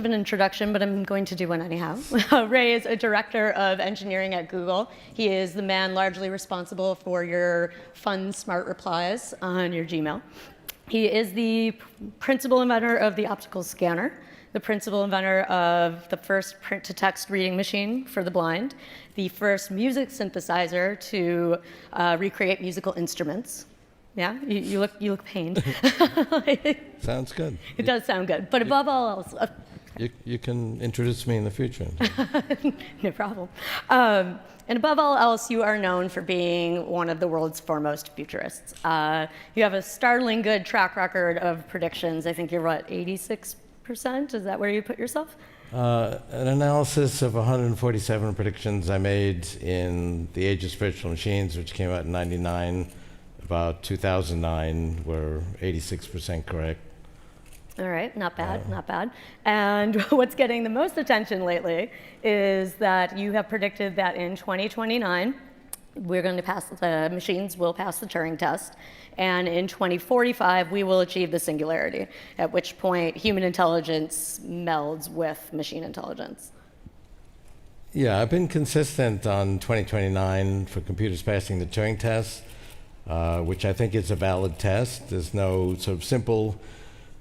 an introduction, but I'm going to do one anyhow. Ray is a director of engineering at Google. He is the man largely responsible for your fun, smart replies on your Gmail. He is the principal inventor of the optical scanner, the principal inventor of the first print-to-text reading machine for the blind, the first music synthesizer to recreate musical instruments. Yeah, you look pained. Sounds good. It does sound good, but above all else, you can introduce me in the future. no problem. And above all else, you are known for being one of the world's foremost futurists. You have a startling good track record of predictions. I think you're what, 86%? Is that where you put yourself? An analysis of 147 predictions I made in The Age of Spiritual Machines, which came out in '99. About 2009, were 86% correct. All right, not bad, not bad. And what's getting the most attention lately is that you have predicted that in 2029, we're going to pass, the machines will pass the Turing test, and in 2045, we will achieve the singularity, at which point human intelligence melds with machine intelligence. Yeah, I've been consistent on 2029 for computers passing the Turing test, which I think is a valid test. There's no sort of simple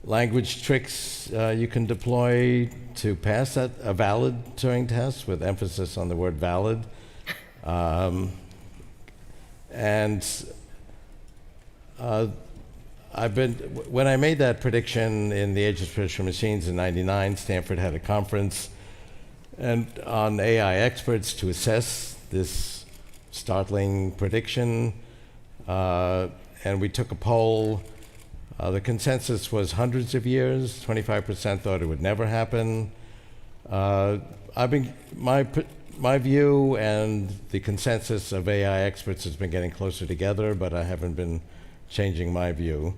language tricks you can deploy to pass a valid Turing test, with emphasis on the word valid. When I made that prediction in The Age of Spiritual Machines in '99, Stanford had a conference on AI experts to assess this startling prediction, and we took a poll. The consensus was hundreds of years. 25% thought it would never happen. My view and the consensus of AI experts has been getting closer together, but I haven't been changing my view.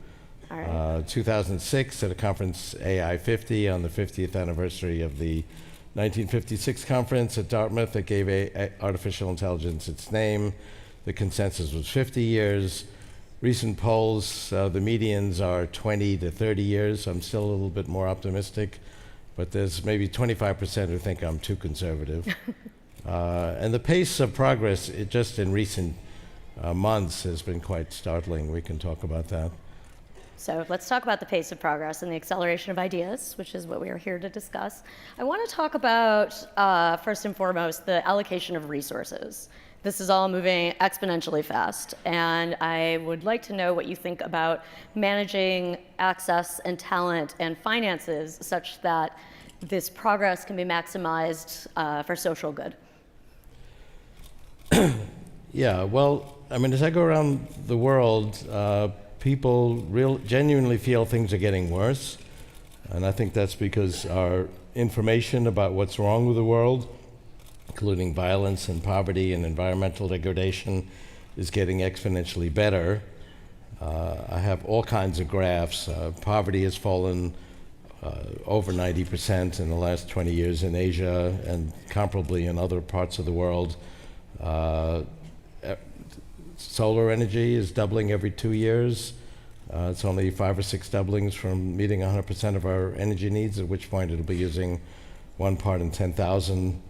All right. 2006, at a conference, AI 50, on the 50th anniversary of the 1956 conference at Dartmouth that gave artificial intelligence its name, the consensus was 50 years. Recent polls, the medians are 20 to 30 years. I'm still a little bit more optimistic, but there's maybe 25% who think I'm too conservative. And the pace of progress, just in recent months, has been quite startling. We can talk about that. So let's talk about the pace of progress and the acceleration of ideas, which is what we are here to discuss. I want to talk about, first and foremost, the allocation of resources. This is all moving exponentially fast, and I would like to know what you think about managing access and talent and finances such that this progress can be maximized for social good. Yeah, well, I mean, as I go around the world, people genuinely feel things are getting worse, and I think that's because our information about what's wrong with the world, including violence and poverty and environmental degradation, is getting exponentially better. I have all kinds of graphs. Poverty has fallen over 90% in the last 20 years in Asia, and comparably in other parts of the world. Solar energy is doubling every 2 years. It's only 5 or 6 doublings from meeting 100% of our energy needs, at which point it'll be using 1 part in 10,000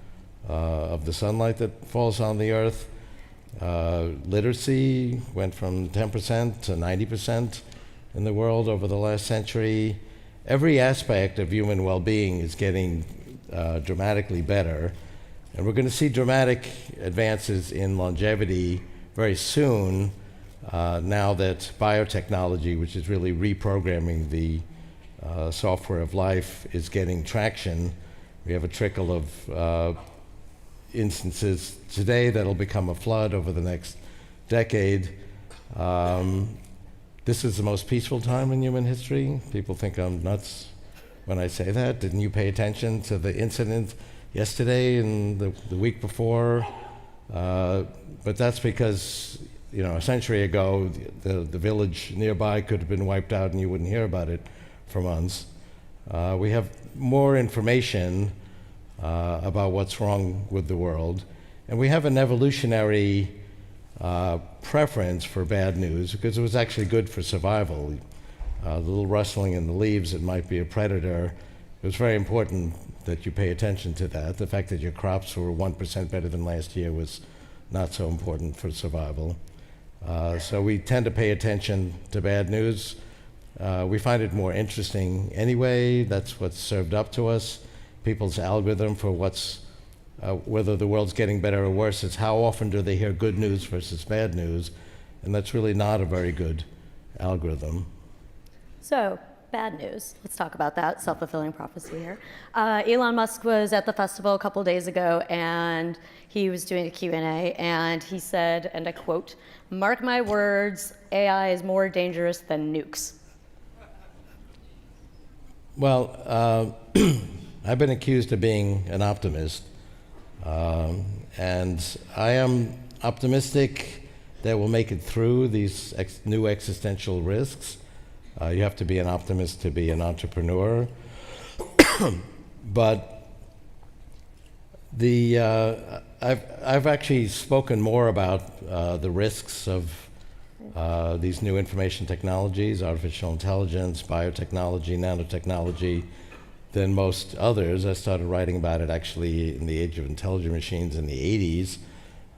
of the sunlight that falls on the earth. Literacy went from 10% to 90% in the world over the last century. Every aspect of human well-being is getting dramatically better, and we're going to see dramatic advances in longevity very soon, now that biotechnology, which is really reprogramming the software of life, is getting traction. We have a trickle of instances today that'll become a flood over the next decade. This is the most peaceful time in human history. People think I'm nuts when I say that. Didn't you pay attention to the incident yesterday and the week before? But that's because, you know, a century ago, the village nearby could have been wiped out and you wouldn't hear about it for months. We have more information about what's wrong with the world. And we have an evolutionary preference for bad news because it was actually good for survival. The little rustling in the leaves, it might be a predator. It was very important that you pay attention to that. The fact that your crops were 1% better than last year was not so important for survival. So we tend to pay attention to bad news. We find it more interesting anyway. That's what's served up to us. People's algorithm for whether the world's getting better or worse is how often do they hear good news versus bad news, and that's really not a very good algorithm. So, bad news. Let's talk about that. Self-fulfilling prophecy here. Elon Musk was at the festival a couple days ago, and he was doing a Q&A, and he said, and I quote, "Mark my words, AI is more dangerous than nukes." Well, I've been accused of being an optimist, and I am optimistic that we'll make it through these new existential risks. You have to be an optimist to be an entrepreneur. But I've actually spoken more about the risks of these new information technologies, artificial intelligence, biotechnology, nanotechnology, than most others. I started writing about it actually in the age of intelligent machines in the 80s.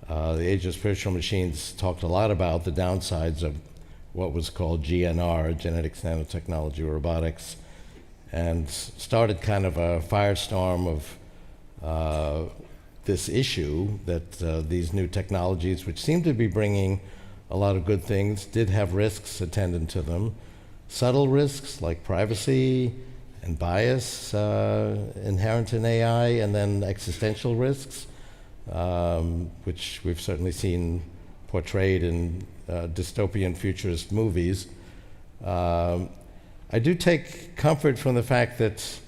The age of spiritual machines talked a lot about the downsides of what was called GNR, genetics, nanotechnology, robotics, and started kind of a firestorm of this issue that these new technologies, which seem to be bringing a lot of good things, did have risks attendant to them. Subtle risks like privacy and bias inherent in AI, and then existential risks, which we've certainly seen portrayed in dystopian futurist movies. I do take comfort from the fact that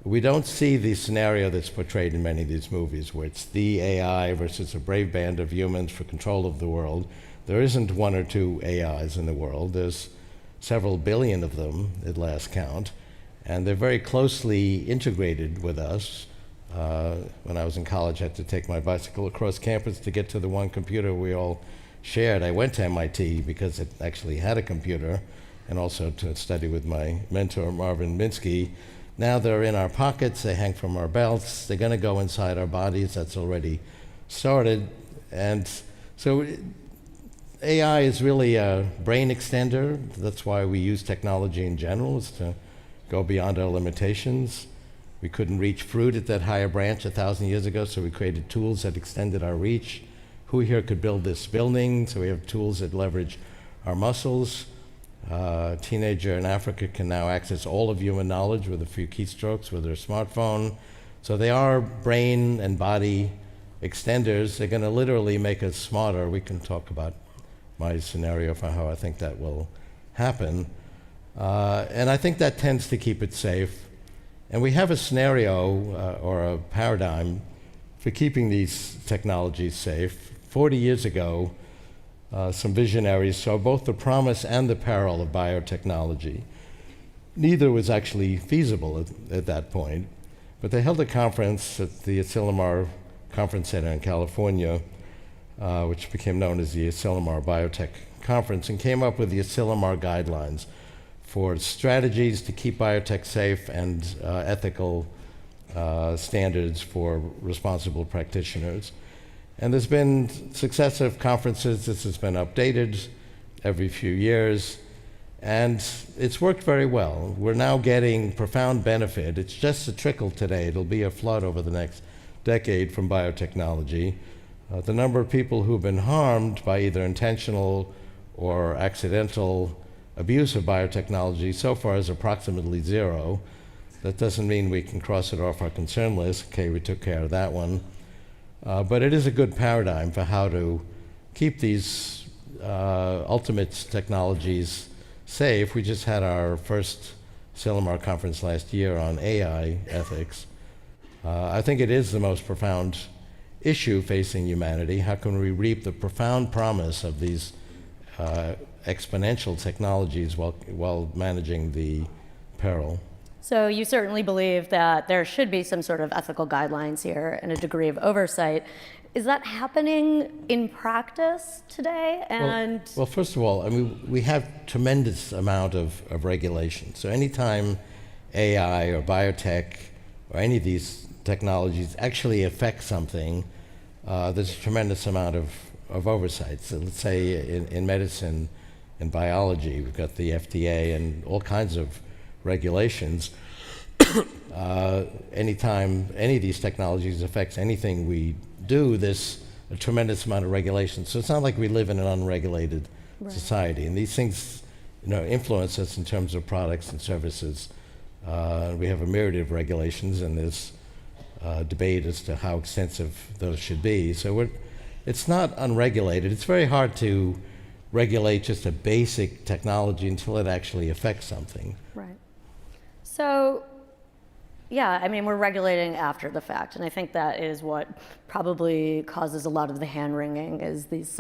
we don't see the scenario that's portrayed in many of these movies, where it's the AI versus a brave band of humans for control of the world. There isn't one or two AIs in the world. There's several billion of them at last count, and they're very closely integrated with us. When I was in college, I had to take my bicycle across campus to get to the one computer we all shared. I went to MIT because it actually had a computer, and also to study with my mentor, Marvin Minsky. Now they're in our pockets, they hang from our belts, they're going to go inside our bodies. That's already started. And so AI is really a brain extender. That's why we use technology in general, is to go beyond our limitations. We couldn't reach fruit at that higher branch 1,000 years ago, so we created tools that extended our reach. Who here could build this building? So we have tools that leverage our muscles. A teenager in Africa can now access all of human knowledge with a few keystrokes with their smartphone. So they are brain and body extenders. They're going to literally make us smarter. We can talk about my scenario for how I think that will happen. And I think that tends to keep it safe. And we have a scenario or a paradigm for keeping these technologies safe. 40 years ago, some visionaries saw both the promise and the peril of biotechnology. Neither was actually feasible at that point, but they held a conference at the Asilomar Conference Center in California, which became known as the Asilomar Biotech Conference, and came up with the Asilomar guidelines for strategies to keep biotech safe and ethical standards for responsible practitioners. And there's been successive conferences. This has been updated every few years, and it's worked very well. We're now getting profound benefit. It's just a trickle today. It'll be a flood over the next decade from biotechnology. The number of people who've been harmed by either intentional or accidental abuse of biotechnology so far is approximately zero. That doesn't mean we can cross it off our concern list. Okay, we took care of that one. But it is a good paradigm for how to keep these ultimate technologies safe. We just had our first Asilomar conference last year on AI ethics. I think it is the most profound issue facing humanity. How can we reap the profound promise of these exponential technologies while managing the peril? So you certainly believe that there should be some sort of ethical guidelines here and a degree of oversight. Is that happening in practice today? And well, first of all, I mean, we have tremendous amount of regulation. So anytime AI or biotech or any of these technologies actually affect something, there's a tremendous amount of oversight. So let's say in medicine and biology, we've got the FDA and all kinds of regulations. Anytime any of these technologies affects anything we do, there's a tremendous amount of regulation. So it's not like we live in an unregulated society. And these things, influence us in terms of products and services. We have a myriad of regulations, and there's debate as to how extensive those should be. So it's not unregulated. It's very hard to regulate just a basic technology until it actually affects something. Right. So, yeah, I mean, we're regulating after the fact, and I think that is what probably causes a lot of the hand-wringing, is this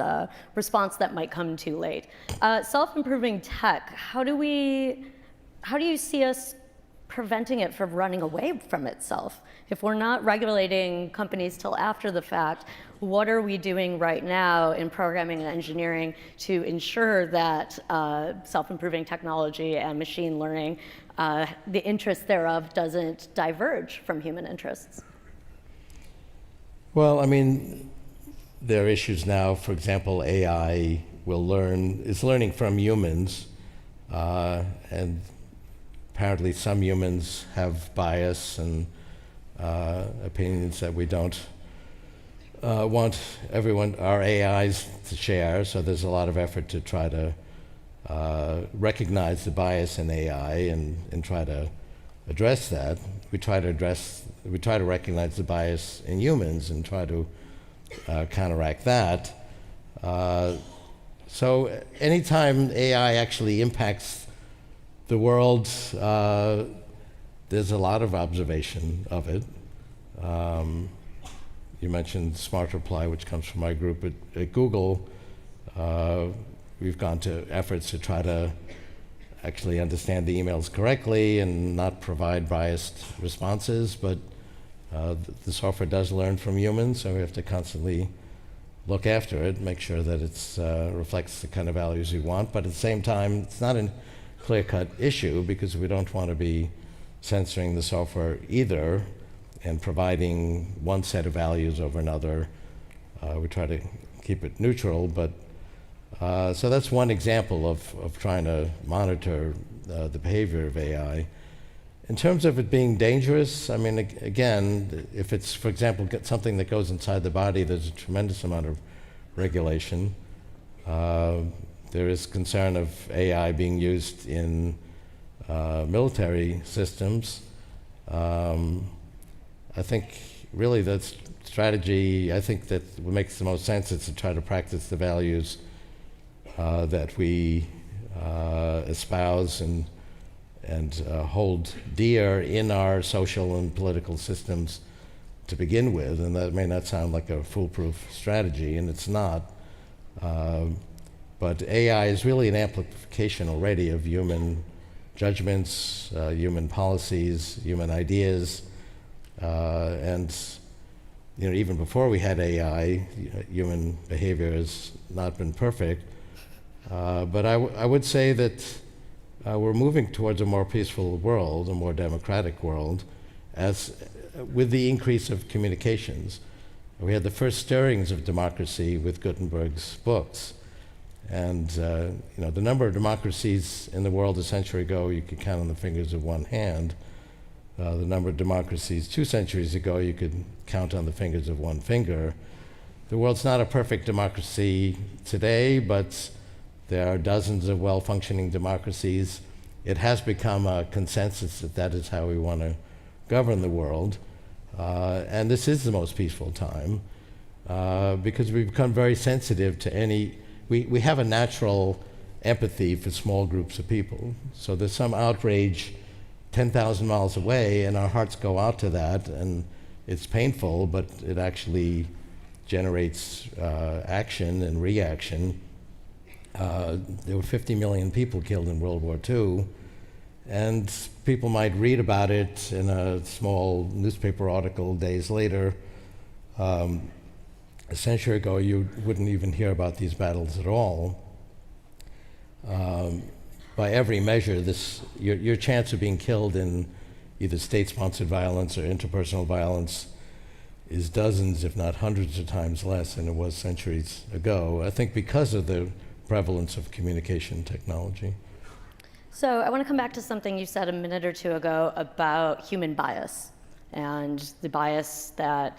response that might come too late. Self-improving tech, how do you see us preventing it from running away from itself? If we're not regulating companies till after the fact, what are we doing right now in programming and engineering to ensure that self-improving technology and machine learning, the interest thereof, doesn't diverge from human interests? Well, I mean, there are issues now. For example, AI is learning from humans, and apparently some humans have bias and opinions that we don't want our AIs to share. So there's a lot of effort to try to recognize the bias in AI and try to address that. We try to recognize the bias in humans and try to counteract that. So anytime AI actually impacts the world, there's a lot of observation of it. You mentioned Smart Reply, which comes from my group at Google. We've gone to efforts to try to actually understand the emails correctly and not provide biased responses, but the software does learn from humans, so we have to constantly look after it, make sure that it reflects the kind of values we want. But at the same time, it's not a clear-cut issue, because we don't want to be censoring the software either and providing one set of values over another. We try to keep it neutral, but so that's one example of trying to monitor the behavior of AI. In terms of it being dangerous, I mean, again, if it's, for example, something that goes inside the body, there's a tremendous amount of regulation. There is concern of AI being used in military systems. I think really that strategy, I think that what makes the most sense is to try to practice the values that we espouse and hold dear in our social and political systems to begin with. And that may not sound like a foolproof strategy, and it's not. But AI is really an amplification already of human judgments, human policies, human ideas. And even before we had AI, human behavior has not been perfect. But I would say that we're moving towards a more peaceful world, a more democratic world, with the increase of communications. We had the first stirrings of democracy with Gutenberg's books. And the number of democracies in the world a century ago, you could count on the fingers of one hand. The number of democracies 2 centuries ago, you could count on the fingers of one finger. The world's not a perfect democracy today, but there are dozens of well-functioning democracies. It has become a consensus that that is how we want to govern the world. And this is the most peaceful time because we've become very sensitive to we have a natural empathy for small groups of people. So there's some outrage 10,000 miles away, and our hearts go out to that, and it's painful, but it actually generates action and reaction. There were 50 million people killed in World War II, and people might read about it in a small newspaper article days later. A century ago, you wouldn't even hear about these battles at all. By every measure, your chance of being killed in either state-sponsored violence or interpersonal violence is dozens, if not hundreds of times less than it was centuries ago, I think because of the prevalence of communication technology. So I want to come back to something you said a minute or two ago about human bias and the bias that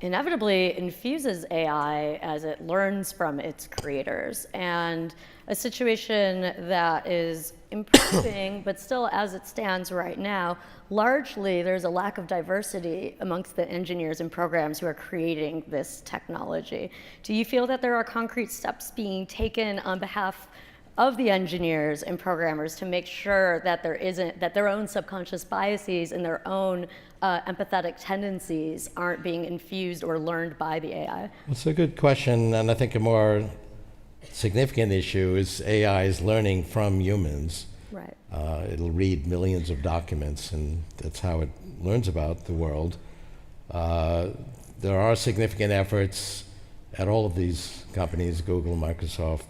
inevitably infuses AI as it learns from its creators, and a situation that is improving, but still as it stands right now, largely there's a lack of diversity amongst the engineers and programs who are creating this technology. Do you feel that there are concrete steps being taken on behalf of the engineers and programmers to make sure that that their own subconscious biases and their own empathetic tendencies aren't being infused or learned by the AI? It's a good question, and I think a more significant issue is AI is learning from humans. Right. It'll read millions of documents, and that's how it learns about the world. There are significant efforts at all of these companies, Google, Microsoft,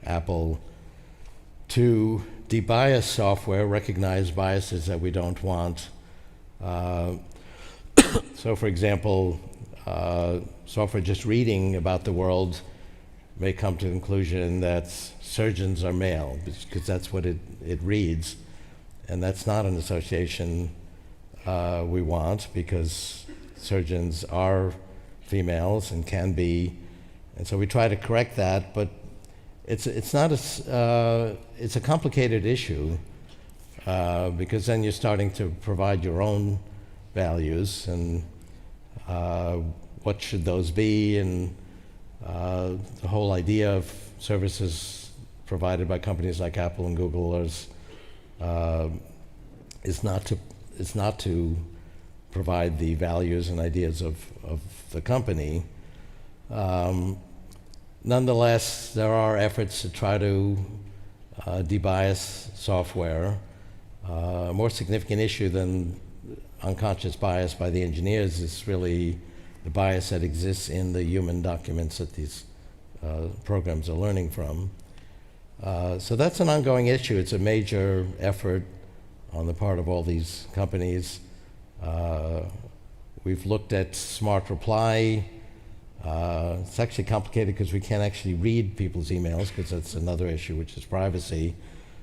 Apple, to debias software, recognize biases that we don't want. So, for example, software just reading about the world may come to the conclusion that surgeons are male, because that's what it reads. And that's not an association we want, because surgeons are females and can be. And so we try to correct that, but it's a complicated issue, because then you're starting to provide your own values, and what should those be, and the whole idea of services provided by companies like Apple and Google is not to provide the values and ideas of the company. Nonetheless, there are efforts to try to debias software. A more significant issue than unconscious bias by the engineers is really the bias that exists in the human documents that these programs are learning from. So that's an ongoing issue. It's a major effort on the part of all these companies. We've looked at smart reply. It's actually complicated because we can't actually read people's emails, because that's another issue, which is privacy.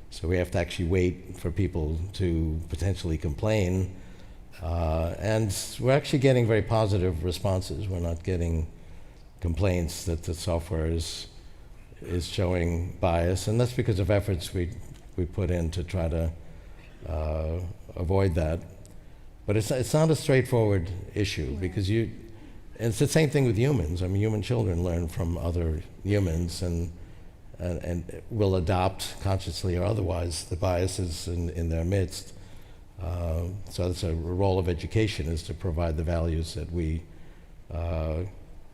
So we have to actually wait for people to potentially complain. And we're actually getting very positive responses. We're not getting complaints that the software is showing bias, and that's because of efforts we put in to try to avoid that. But it's not a straightforward issue, because and it's the same thing with humans. I mean, human children learn from other humans and will adopt, consciously or otherwise, the biases in their midst. So it's a role of education, is to provide the values that we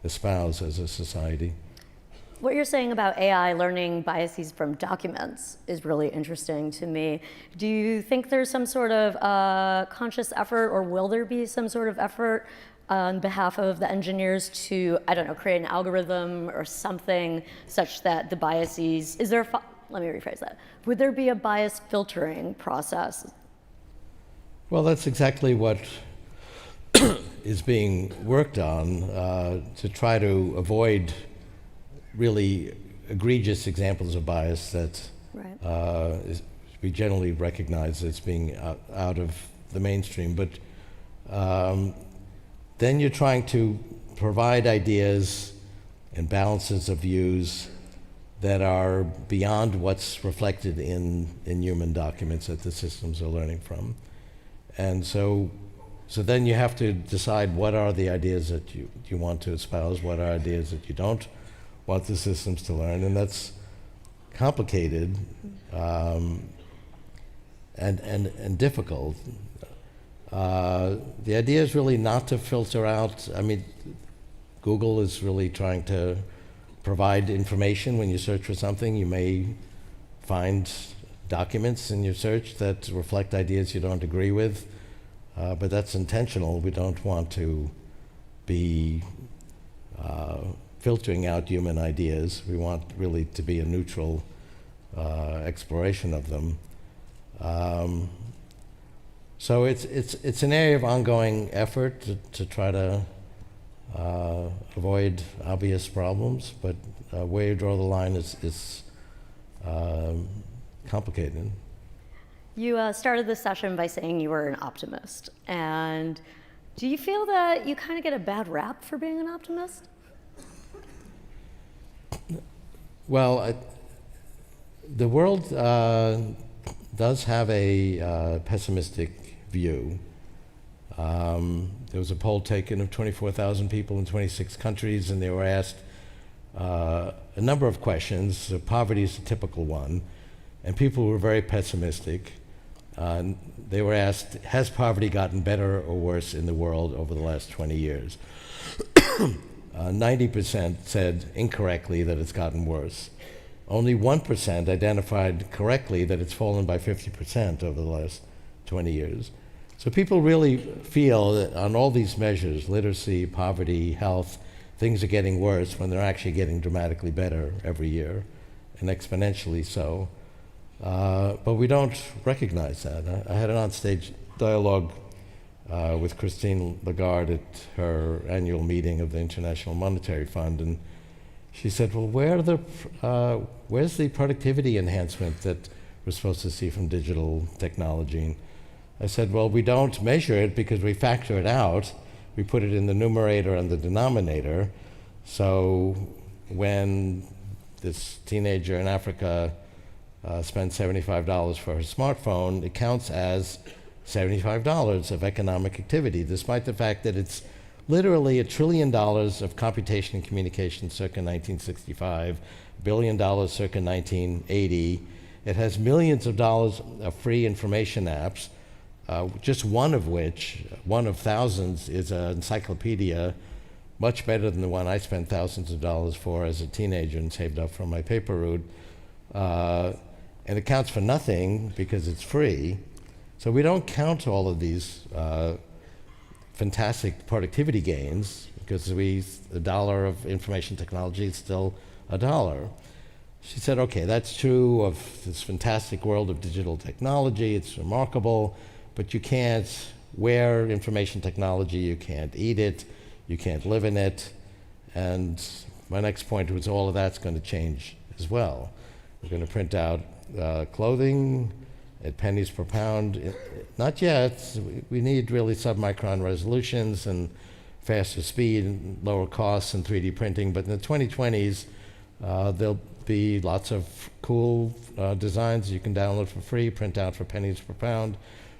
espouse as a society. What you're saying about AI learning biases from documents is really interesting to me. Do you think there's some sort of conscious effort, or will there be some sort of effort on behalf of the engineers to, I don't know, create an algorithm or something such that the biases, let me rephrase that. Would there be a bias filtering process? Well, that's exactly what is being worked on, to try to avoid really egregious examples of bias that we generally recognize as being out of the mainstream. But then you're trying to provide ideas and balances of views that are beyond what's reflected in human documents that the systems are learning from. And so then you have to decide what are the ideas that you want to espouse, what are ideas that you don't want the systems to learn, and that's complicated and difficult. The idea is really not to filter out. I mean, Google is really trying to provide information. When you search for something, you may find documents in your search that reflect ideas you don't agree with, but that's intentional. We don't want to be filtering out human ideas. We want really to be a neutral So it's an area of ongoing effort to try to avoid obvious problems, but where you draw the line is complicated. You started this session by saying you were an optimist. And do you feel that you kind of get a bad rap for being an optimist? Well, the world does have a pessimistic view. There was a poll taken of 24,000 people in 26 countries, and they were asked a number of questions. Poverty is a typical one, and people were very pessimistic. They were asked, has poverty gotten better or worse in the world over the last 20 years? 90% said incorrectly that it's gotten worse. Only 1% identified correctly that it's fallen by 50% over the last 20 years. So people really feel that on all these measures, literacy, poverty, health, things are getting worse when they're actually getting dramatically better every year, and exponentially so. But we don't recognize that. I had an onstage dialogue with Christine Lagarde at her annual meeting of the International Monetary Fund, and she said, well, where's the productivity enhancement that we're supposed to see from digital technology? I said, well, we don't measure it because we factor it out. We put it in the numerator and the denominator. So when this teenager in Africa spends $75 for her smartphone, it counts as $75 of economic activity, despite the fact that it's literally $1 trillion of computation and communication circa 1965, $1 billion circa 1980. It has millions of dollars of free information apps, just one of which, one of thousands, is an encyclopedia, much better than the one I spent thousands of dollars for as a teenager and saved up from my paper route. And it counts for nothing because it's free. So we don't count all of these fantastic productivity gains because a dollar of information technology is still a dollar. She said, okay, that's true of this fantastic world of digital technology, it's remarkable, but you can't wear information technology, you can't eat it, you can't live in it. And my next point was all of that's going to change as well. We're going to print out clothing at pennies per pound. Not yet. We need really submicron resolutions and faster speed and lower costs and 3D printing. But in the 2020s, there'll be lots of cool designs you can download for free, print out for pennies per pound.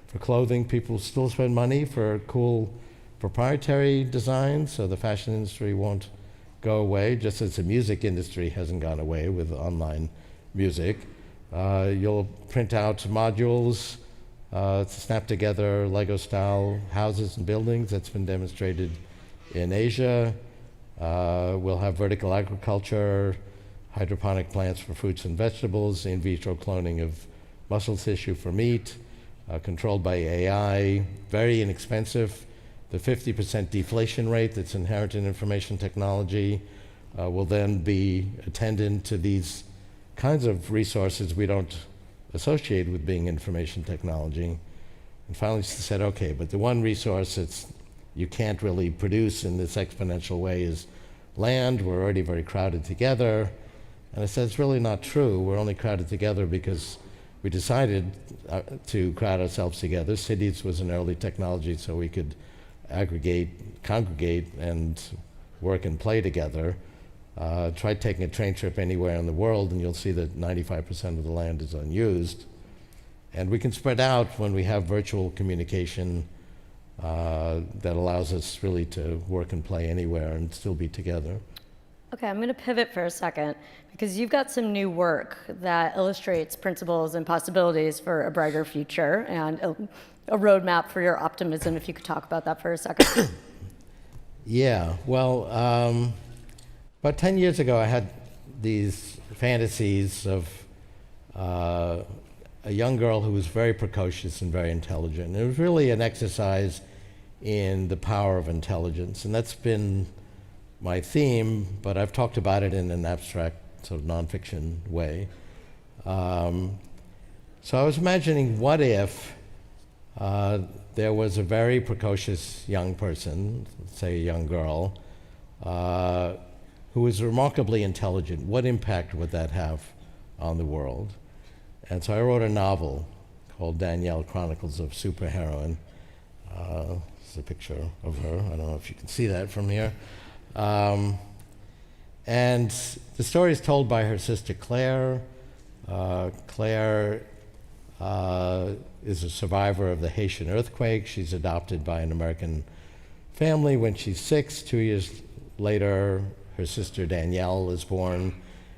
For clothing, people still spend money for cool proprietary designs, so the fashion industry won't go away, just as the music industry hasn't gone away with online music. You'll print out modules to snap together Lego-style houses and buildings. That's been demonstrated in Asia. We'll have vertical agriculture, hydroponic plants for fruits and vegetables, in vitro cloning of muscle tissue for meat, controlled by AI, very inexpensive. The 50% deflation rate that's inherent in information technology will then be attendant to these kinds of resources we don't associate with being information technology. And finally she said, okay, but the one resource that's you can't really produce in this exponential way is land. We're already very crowded together. And I said, it's really not true. We're only crowded together because we decided to crowd ourselves together. Cities was an early technology so we could aggregate, congregate, and work and play together. Try taking a train trip anywhere in the world and you'll see that 95% of the land is unused. And we can spread out when we have virtual communication that allows us really to work and play anywhere and still be together. Okay, I'm going to pivot for a second because you've got some new work that illustrates principles and possibilities for a brighter future and a roadmap for your optimism, if you could talk about that for a second. Yeah, well, about 10 years ago I had these fantasies of a young girl who was very precocious and very intelligent. It was really an exercise in the power of intelligence, and that's been my theme, but I've talked about it in an abstract sort of nonfiction way. So I was imagining, what if there was a very precocious young person, say a young girl, who was remarkably intelligent. What impact would that have on the world? And so I wrote a novel called Danielle Chronicles of Superheroine. This is a picture of her. I don't know if you can see that from here. And the story is told by her sister Claire. Claire is a survivor of the Haitian earthquake. She's adopted by an American family when she's 6. 2 years later, her sister Danielle is born,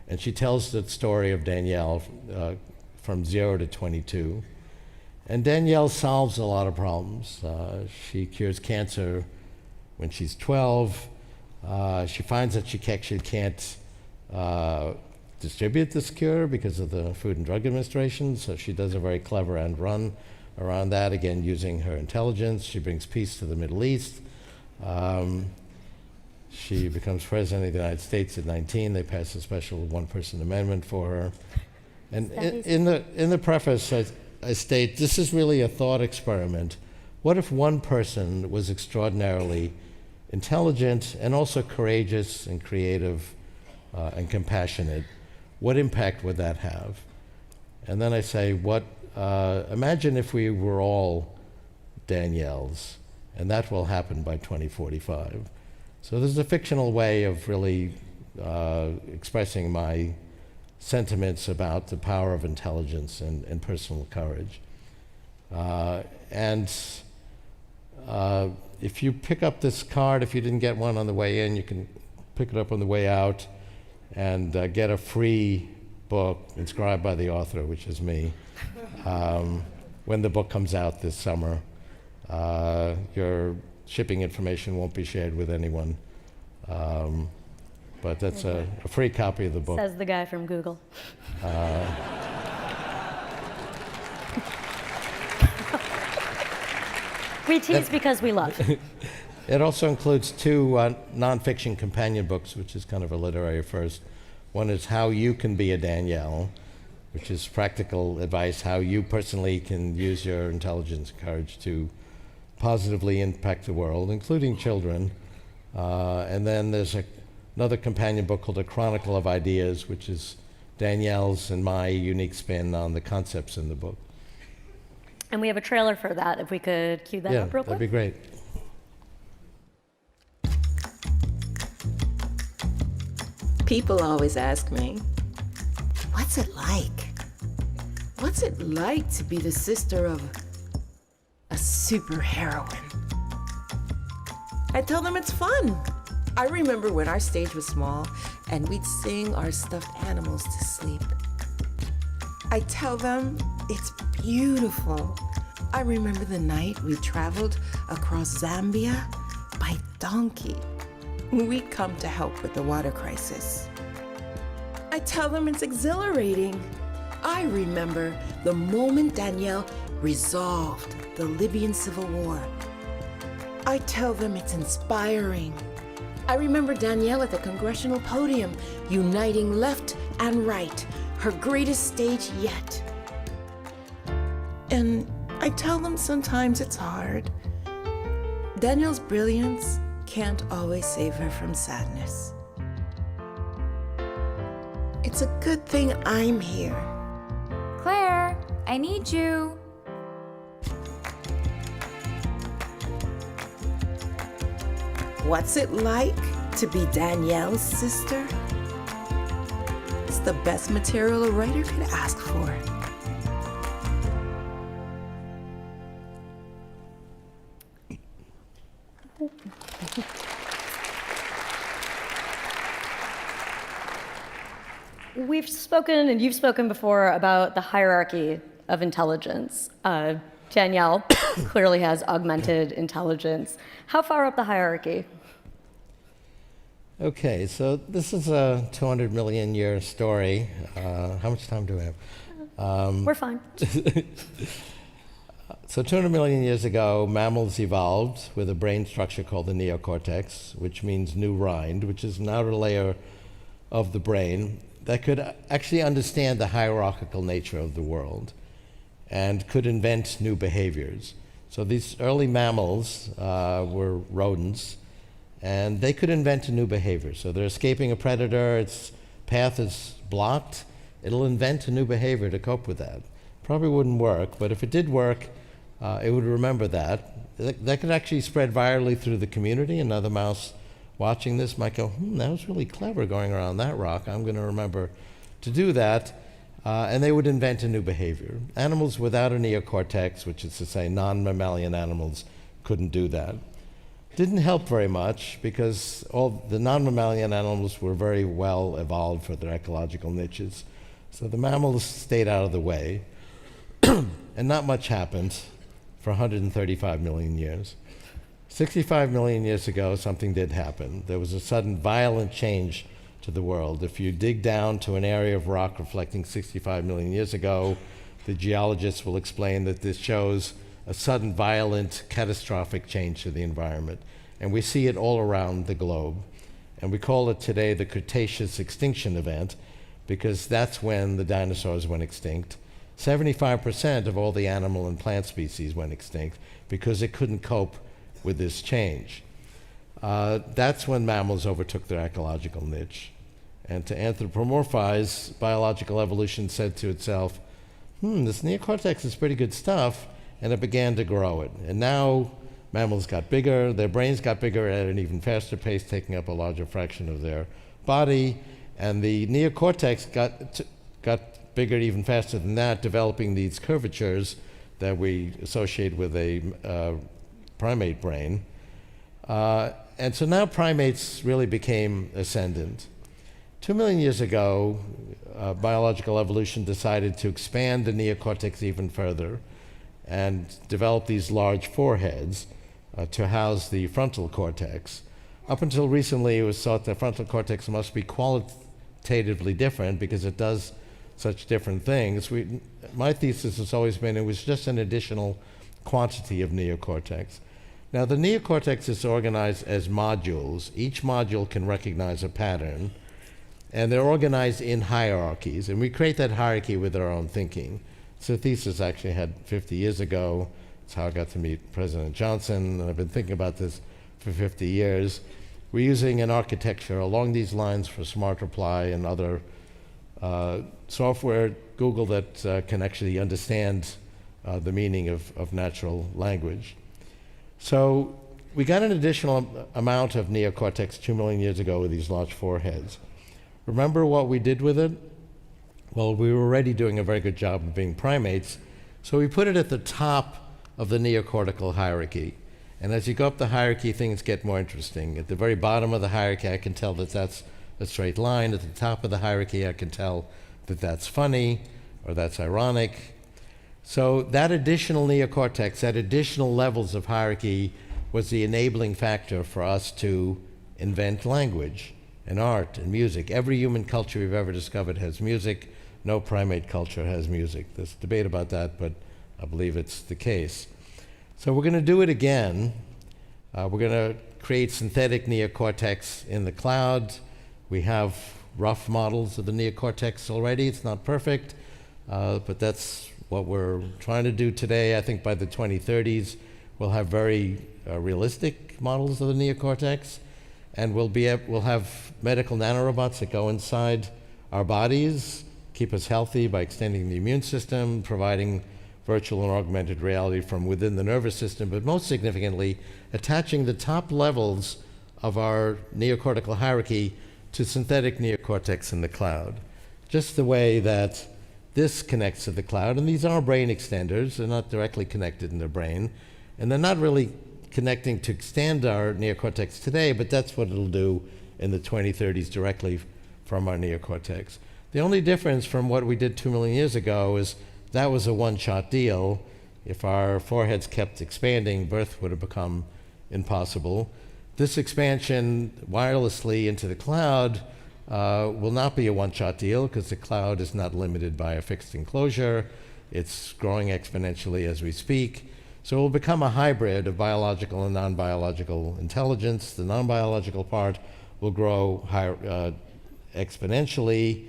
and she tells the story of Danielle from 0 to 22. And Danielle solves a lot of problems. She cures cancer when she's 12. She finds that she actually can't distribute this cure because of the Food and Drug Administration, so she does a very clever end run around that, again, using her intelligence. She brings peace to the Middle East. She becomes president of the United States at 19. They pass a special one-person amendment for her. And in the preface, I state, this is really a thought experiment. What if one person was extraordinarily intelligent and also courageous and creative and compassionate? What impact would that have? And then I say, imagine if we were all Danielles, and that will happen by 2045. So this is a fictional way of really expressing my sentiments about the power of intelligence and personal courage. If you pick up this card, if you didn't get one on the way in, you can pick it up on the way out and get a free book inscribed by the author, which is me, when the book comes out this summer. Your shipping information won't be shared with anyone. But that's a free copy of the book. Says the guy from Google. We tease because we love. It also includes 2 nonfiction companion books, which is kind of a literary first. One is How You Can Be a Danielle, which is practical advice, how you personally can use your intelligence and courage to positively impact the world, including children. And then there's another companion book called A Chronicle of Ideas, which is Danielle's and my unique spin on the concepts in the book. And we have a trailer for that, if we could cue that up real quick. That'd be great. People always ask me, what's it like? What's it like to be the sister of a superheroine? I tell them it's fun. I remember when our stage was small and we'd sing our stuffed animals to sleep. I tell them it's beautiful. I remember the night we traveled across Zambia by donkey. We'd come to help with the water crisis. I tell them it's exhilarating. I remember the moment Danielle resolved the Libyan civil war. I tell them it's inspiring. I remember Danielle at the congressional podium, uniting left and right, her greatest stage yet. And I tell them sometimes it's hard. Danielle's brilliance can't always save her from sadness. It's a good thing I'm here. Claire, I need you. What's it like to be Danielle's sister? It's the best material a writer could ask for. We've spoken, and you've spoken before, about the hierarchy of intelligence. Danielle clearly has augmented intelligence. How far up the hierarchy? Okay, so this is a 200 million year story. How much time do we have? We're fine. So 200 million years ago, mammals evolved with a brain structure called the neocortex, which means new rind, which is an outer layer of the brain that could actually understand the hierarchical nature of the world and could invent new behaviors. So these early mammals were rodents, and they could invent a new behavior. So they're escaping a predator, its path is blocked, it'll invent a new behavior to cope with that. Probably wouldn't work, but if it did work, it would remember that. That could actually spread virally through the community. Another mouse watching this might go, that was really clever going around that rock. I'm going to remember to do that. And they would invent a new behavior. Animals without a neocortex, which is to say non-mammalian animals, couldn't do that. Didn't help very much because all the non-mammalian animals were very well evolved for their ecological niches. So the mammals stayed out of the way, and not much happened for 135 million years. 65 million years ago, something did happen. There was a sudden violent change to the world. If you dig down to an area of rock reflecting 65 million years ago, the geologists will explain that this shows a sudden, violent, catastrophic change to the environment. And we see it all around the globe. And we call it today the Cretaceous extinction event because that's when the dinosaurs went extinct. 75% of all the animal and plant species went extinct because it couldn't cope with this change. That's when mammals overtook their ecological niche. And to anthropomorphize, biological evolution said to itself, this neocortex is pretty good stuff, and it began to grow it. And now mammals got bigger, their brains got bigger at an even faster pace, taking up a larger fraction of their body, and the neocortex got bigger even faster than that, developing these curvatures that we associate with a primate brain. And so now primates really became ascendant. 2 million years ago, biological evolution decided to expand the neocortex even further and develop these large foreheads to house the frontal cortex. Up until recently, it was thought the frontal cortex must be qualitatively different because it does such different things. My thesis has always been it was just an additional quantity of neocortex. Now, the neocortex is organized as modules. Each module can recognize a pattern, and they're organized in hierarchies, and we create that hierarchy with our own thinking. It's a thesis I actually had 50 years ago. It's how I got to meet President Johnson, and I've been thinking about this for 50 years. We're using an architecture along these lines for Smart Reply and other software at Google that can actually understand the meaning of natural language. So we got an additional amount of neocortex 2 million years ago with these large foreheads. Remember what we did with it? Well, we were already doing a very good job of being primates, so we put it at the top of the neocortical hierarchy. And as you go up the hierarchy, things get more interesting. At the very bottom of the hierarchy, I can tell that that's a straight line. At the top of the hierarchy, I can tell that that's funny or that's ironic. So that additional neocortex, that additional levels of hierarchy was the enabling factor for us to invent language and art and music. Every human culture we've ever discovered has music. No primate culture has music. There's debate about that, but I believe it's the case. So we're going to do it again. We're going to create synthetic neocortex in the cloud. We have rough models of the neocortex already. It's not perfect, but that's what we're trying to do today. I think by the 2030s, we'll have very realistic models of the neocortex, and we'll have medical nanorobots that go inside our bodies, keep us healthy by extending the immune system, providing virtual and augmented reality from within the nervous system, but most significantly, attaching the top levels of our neocortical hierarchy to synthetic neocortex in the cloud. Just the way that this connects to the cloud, and these are brain extenders. They're not directly connected in the brain, and they're not really connecting to extend our neocortex today, but that's what it'll do in the 2030s directly from our neocortex. The only difference from what we did 2 million years ago is that was a one-shot deal. If our foreheads kept expanding, birth would have become impossible. This expansion wirelessly into the cloud will not be a one-shot deal because the cloud is not limited by a fixed enclosure. It's growing exponentially as we speak. So it will become a hybrid of biological and non-biological intelligence. The non-biological part will grow exponentially.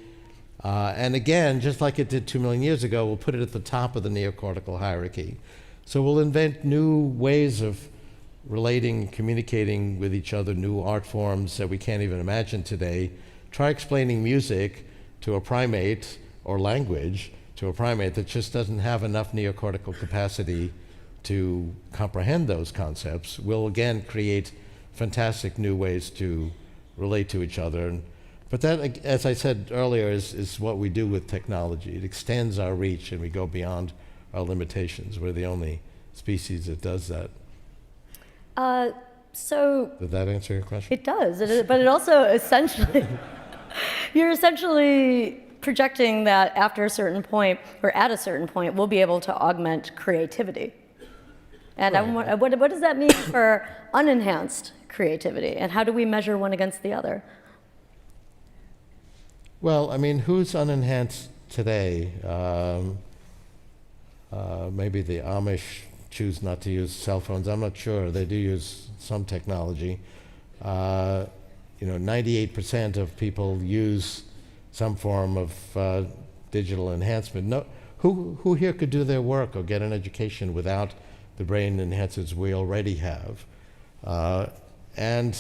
And again, just like it did 2 million years ago, we'll put it at the top of the neocortical hierarchy. So we'll invent new ways of relating, communicating with each other, new art forms that we can't even imagine today. Try explaining music to a primate or language to a primate that just doesn't have enough neocortical capacity to comprehend those concepts. We'll again create fantastic new ways to relate to each other. But that, as I said earlier, is what we do with technology. It extends our reach and we go beyond our limitations. We're the only species that does that. So Did that answer your question? it does, but it also essentially, you're essentially projecting that after a certain point, or at a certain point, we'll be able to augment creativity. And Right. what does that mean for unenhanced creativity, and how do we measure one against the other? Well, I mean, who's unenhanced today? Maybe the Amish choose not to use cell phones. I'm not sure. They do use some technology. 98% of people use some form of digital enhancement. No, who here could do their work or get an education without the brain enhancers we already have? And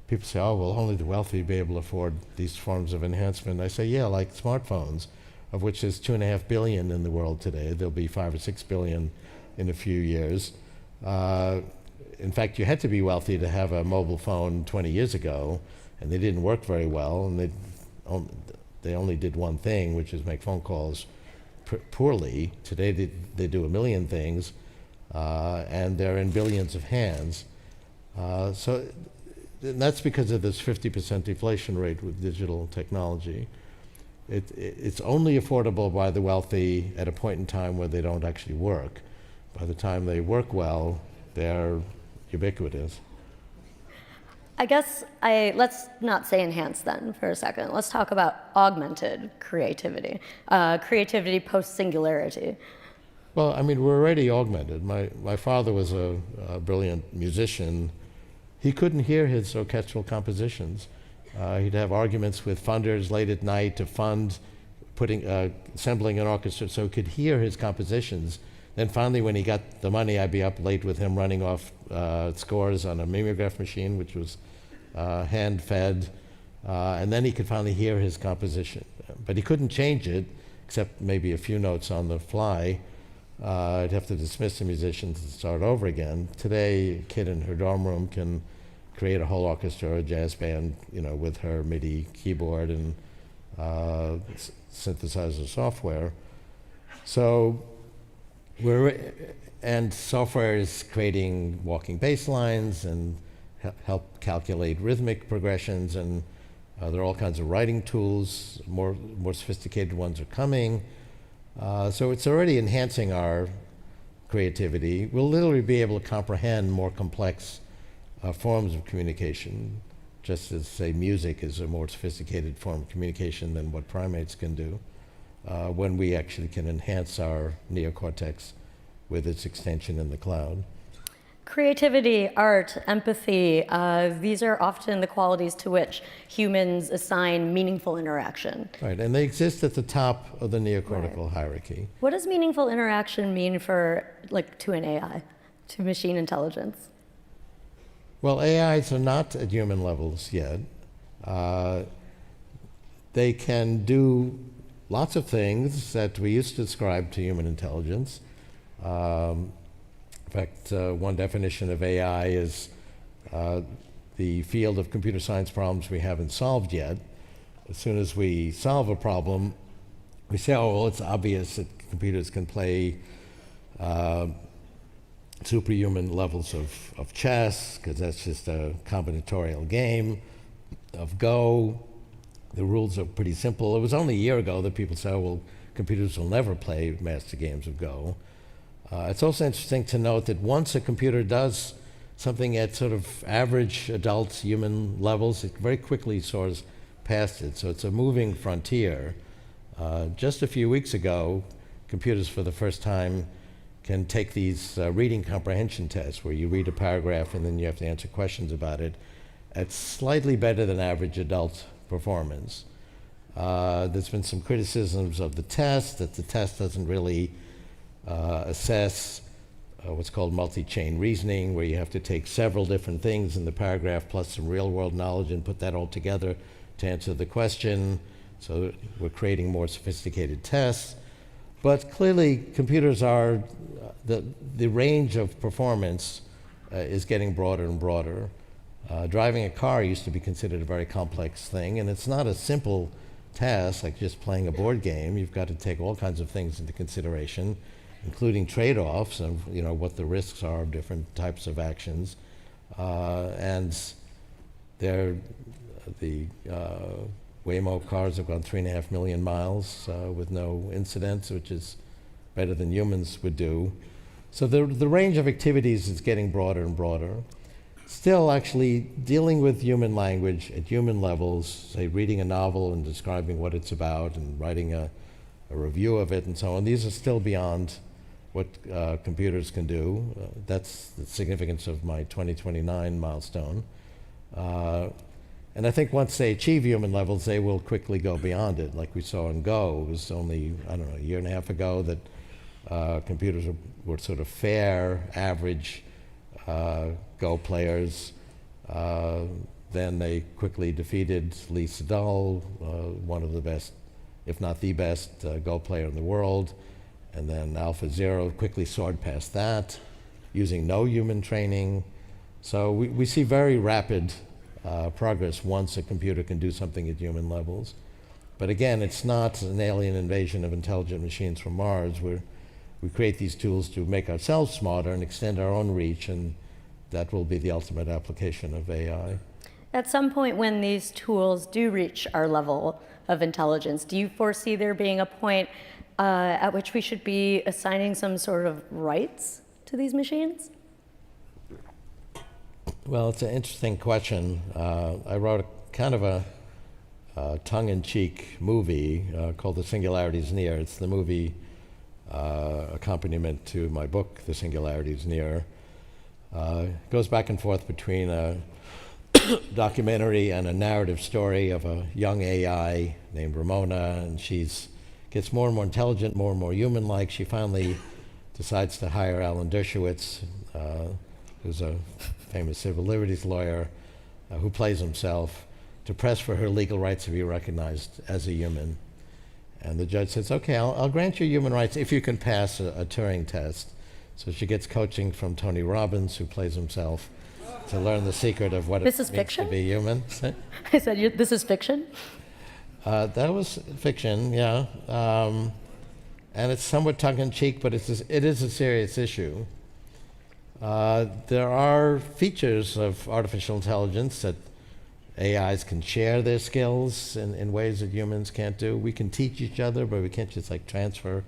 people say, oh, well, only the wealthy be able to afford these forms of enhancement. I say, yeah, like smartphones, of which there's 2.5 billion in the world today. There'll be 5 or 6 billion in a few years. In fact, you had to be wealthy to have a mobile phone 20 years ago, and they didn't work very well, and they only did one thing, which is make phone calls poorly. Today, they do 1 million things, and they're in billions of hands. So that's because of this 50% deflation rate with digital technology. It's only affordable by the wealthy at a point in time where they don't actually work. By the time they work well, they're ubiquitous. I guess let's not say enhanced then for a second. Let's talk about augmented creativity, creativity post-singularity. Well, I mean, we're already augmented. My father was a brilliant musician. He couldn't hear his orchestral compositions. He'd have arguments with funders late at night to fund assembling an orchestra so he could hear his compositions. Then finally, when he got the money, I'd be up late with him running off scores on a mimeograph machine, which was hand-fed, and then he could finally hear his composition. But he couldn't change it, except maybe a few notes on the fly. I'd have to dismiss the musicians and start over again. Today, a kid in her dorm room can create a whole orchestra or a jazz band, with her MIDI keyboard and synthesizer software. So and software is creating walking bass lines and help calculate rhythmic progressions, and there are all kinds of writing tools. More sophisticated ones are coming. So it's already enhancing our creativity. We'll literally be able to comprehend more complex forms of communication, just as, say, music is a more sophisticated form of communication than what primates can do, when we actually can enhance our neocortex with its extension in the cloud. Creativity, art, empathy, these are often the qualities to which humans assign meaningful interaction. Right, and they exist at the top of the neocortical hierarchy. What does meaningful interaction mean to an AI, to machine intelligence? Well, AIs are not at human levels yet. They can do lots of things that we used to ascribe to human intelligence. In fact, one definition of AI is the field of computer science problems we haven't solved yet. As soon as we solve a problem, we say, oh, well, it's obvious that computers can play superhuman levels of chess, because that's just a combinatorial game, of Go. The rules are pretty simple. It was only a year ago that people said, oh, well, computers will never play master games of Go. It's also interesting to note that once a computer does something at sort of average adult human levels, it very quickly soars past it. So it's a moving frontier. Just a few weeks ago, computers for the first time can take these reading comprehension tests where you read a paragraph and then you have to answer questions about it at slightly better than average adult performance. There's been some criticisms of the test, that the test doesn't really assess what's called multi-chain reasoning, where you have to take several different things in the paragraph plus some real-world knowledge and put that all together to answer the question. So we're creating more sophisticated tests. But clearly, computers are, the range of performance is getting broader and broader. Driving a car used to be considered a very complex thing, and it's not a simple task like just playing a board game. You've got to take all kinds of things into consideration, including trade-offs of what the risks are of different types of actions. And the Waymo cars have gone 3.5 million miles with no incidents, which is better than humans would do. So the range of activities is getting broader and broader. Still, actually dealing with human language at human levels, say reading a novel and describing what it's about and writing a review of it and so on, these are still beyond what computers can do. That's the significance of my 2029 milestone. And I think once they achieve human levels, they will quickly go beyond it, like we saw in Go. It was only, I don't know, a year and a half ago that computers were sort of fair, average Go players. Then they quickly defeated Lee Sedol, one of the best, if not the best, Go player in the world. And then AlphaZero quickly soared past that, using no human training. So we see very rapid progress once a computer can do something at human levels. But again, it's not an alien invasion of intelligent machines from Mars. We create these tools to make ourselves smarter and extend our own reach, and that will be the ultimate application of AI. At some point when these tools do reach our level of intelligence, do you foresee there being a point at which we should be assigning some sort of rights to these machines? Well, it's an interesting question. I wrote a kind of a tongue-in-cheek movie called The Singularity is Near. It's the movie accompaniment to my book, The Singularity is Near. It goes back and forth between a documentary and a narrative story of a young AI named Ramona, and she's gets more and more intelligent, more and more human-like. She finally decides to hire Alan Dershowitz, who's a famous civil liberties lawyer, who plays himself, to press for her legal rights to be recognized as a human. And the judge says, okay, I'll grant you human rights if you can pass a Turing test. So she gets coaching from Tony Robbins, who plays himself, to learn the secret of what it means to be human. I said, this is fiction? That was fiction, yeah. And it's somewhat tongue-in-cheek, but it is a serious issue. There are features of artificial intelligence that AIs can share their skills in ways that humans can't do. We can teach each other, but we can't just like transfer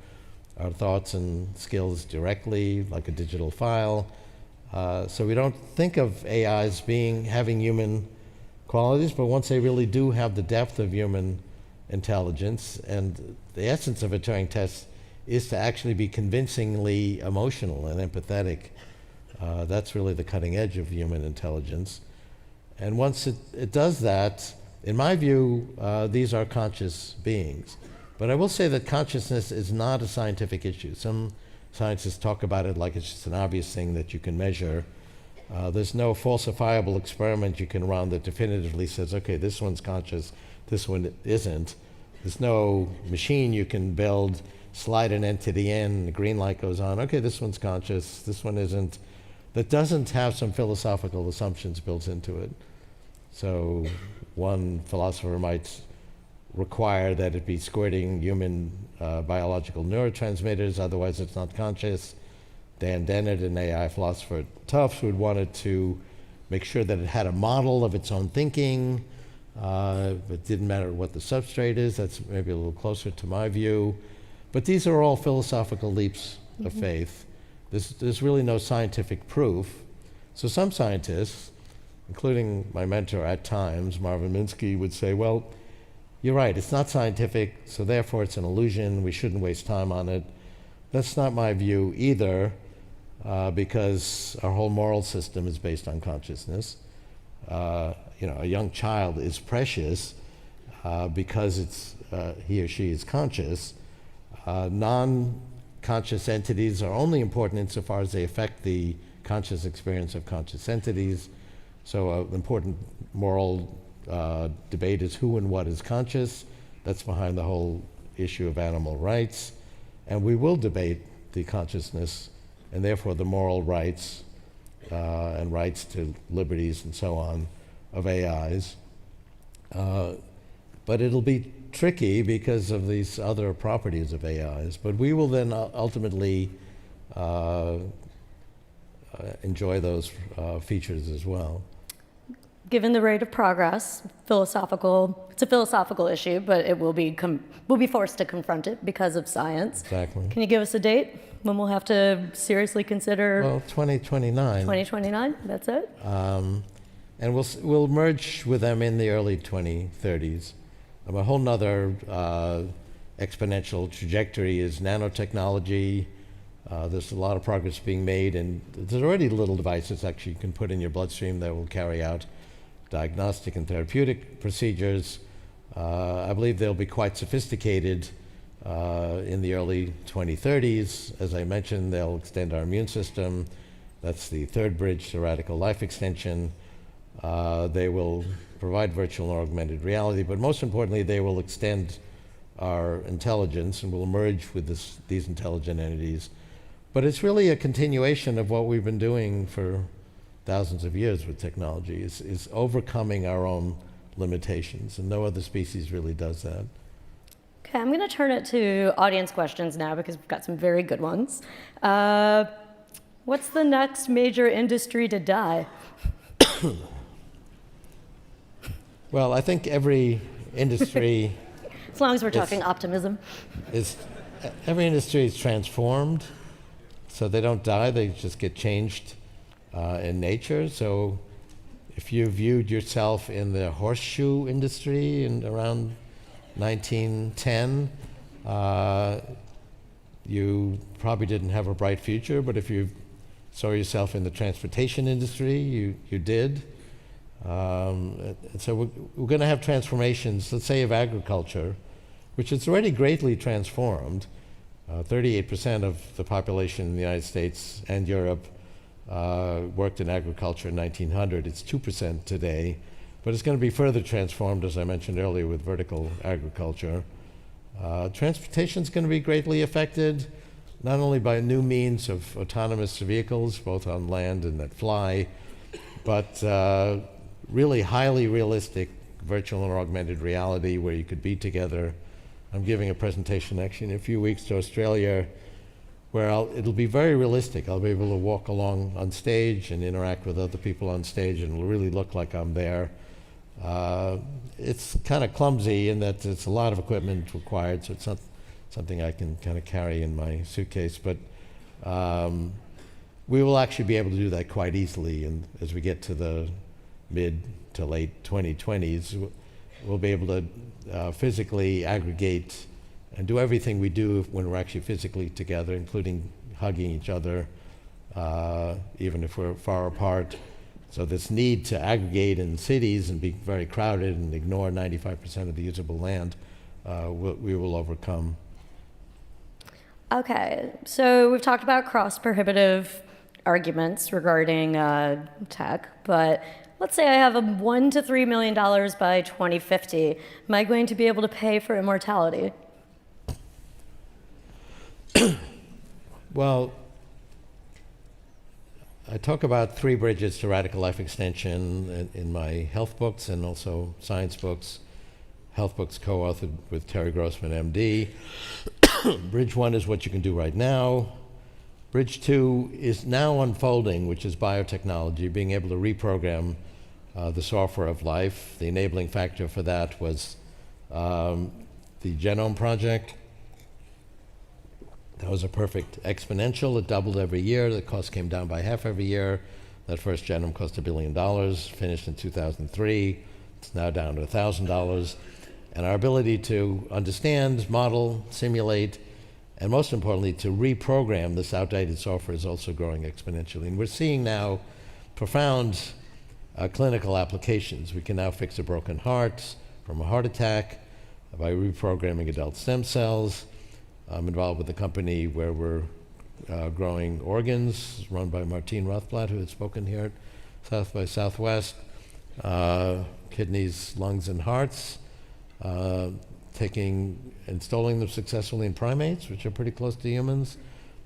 our thoughts and skills directly, like a digital file. So we don't think of AIs having human qualities, but once they really do have the depth of human intelligence, and the essence of a Turing test is to actually be convincingly emotional and empathetic. That's really the cutting edge of human intelligence. And once it does that, in my view, these are conscious beings. But I will say that consciousness is not a scientific issue. Some scientists talk about it like it's just an obvious thing that you can measure. There's no falsifiable experiment you can run that definitively says, okay, this one's conscious, this one isn't. There's no machine you can build, slide an entity in, the green light goes on, okay, this one's conscious, this one isn't. That doesn't have some philosophical assumptions built into it. So one philosopher might require that it be squirting human biological neurotransmitters, otherwise it's not conscious. Dan Dennett, an AI philosopher at Tufts, would want it to make sure that it had a model of its own thinking. It didn't matter what the substrate is. That's maybe a little closer to my view. But these are all philosophical leaps of faith. There's really no scientific proof. So some scientists, including my mentor at times, Marvin Minsky, would say, well, you're right, it's not scientific, so therefore it's an illusion, we shouldn't waste time on it. That's not my view either, because our whole moral system is based on consciousness. A young child is precious because he or she is conscious. conscious entities are only important insofar as they affect the conscious experience of conscious entities. So an important moral debate is who and what is conscious. That's behind the whole issue of animal rights. And we will debate the consciousness and therefore the moral rights and rights to liberties and so on of AIs. But it'll be tricky because of these other properties of AIs. But we will then ultimately enjoy those features as well. Given the rate of progress, it's a philosophical issue, but it will be we'll be forced to confront it because of science. Exactly. Can you give us a date when we'll have to seriously consider? Well, 2029. 2029, that's it? And we'll merge with them in the early 2030s. A whole nother exponential trajectory is nanotechnology. There's a lot of progress being made, and there's already little devices actually you can put in your bloodstream that will carry out diagnostic and therapeutic procedures. I believe they'll be quite sophisticated in the early 2030s. As I mentioned, they'll extend our immune system. That's the third bridge to radical life extension. They will provide virtual and augmented reality, but most importantly, they will extend our intelligence and will merge with these intelligent entities. But it's really a continuation of what we've been doing for thousands of years with technology, is overcoming our own limitations, and no other species really does that. Okay, I'm going to turn it to audience questions now because we've got some very good ones. What's the next major industry to die? Well, I think every industry As long as we're talking optimism. every industry is transformed, so they don't die, they just get changed in nature. So if you viewed yourself in the horseshoe industry in around 1910, you probably didn't have a bright future, but if you saw yourself in the transportation industry, you did. So we're going to have transformations, let's say, of agriculture, which is already greatly transformed. 38% of the population in the United States and Europe worked in agriculture in 1900. It's 2% today, but it's going to be further transformed, as I mentioned earlier, with vertical agriculture. Transportation is going to be greatly affected, not only by new means of autonomous vehicles, both on land and that fly, but really highly realistic virtual and augmented reality where you could be together. I'm giving a presentation actually in a few weeks to Australia where it'll be very realistic. I'll be able to walk along on stage and interact with other people on stage, and it'll really look like I'm there. It's kind of clumsy in that it's a lot of equipment required, so it's not something I can kind of carry in my suitcase, but we will actually be able to do that quite easily, and as we get to the mid to late 2020s, we'll be able to physically aggregate and do everything we do when we're actually physically together, including hugging each other, even if we're far apart. So this need to aggregate in cities and be very crowded and ignore 95% of the usable land, we will overcome. Okay, so we've talked about cross-prohibitive arguments regarding tech, but let's say I have $1 to $3 million by 2050. Am I going to be able to pay for immortality? Well, I talk about three bridges to radical life extension in my health books and also science books. Health books co-authored with Terry Grossman, MD. Bridge 1 is what you can do right now. Bridge 2 is now unfolding, which is biotechnology, being able to reprogram the software of life. The enabling factor for that was the Genome Project. That was a perfect exponential. It doubled every year. The cost came down by half every year. That first genome cost $1 billion, finished in 2003. It's now down to $1,000. And our ability to understand, model, simulate, and most importantly, to reprogram this outdated software is also growing exponentially. And we're seeing now profound clinical applications. We can now fix a broken heart from a heart attack by reprogramming adult stem cells. I'm involved with a company where we're growing organs, run by Martine Rothblatt, who had spoken here at South by Southwest, kidneys, lungs, and hearts, installing them successfully in primates, which are pretty close to humans,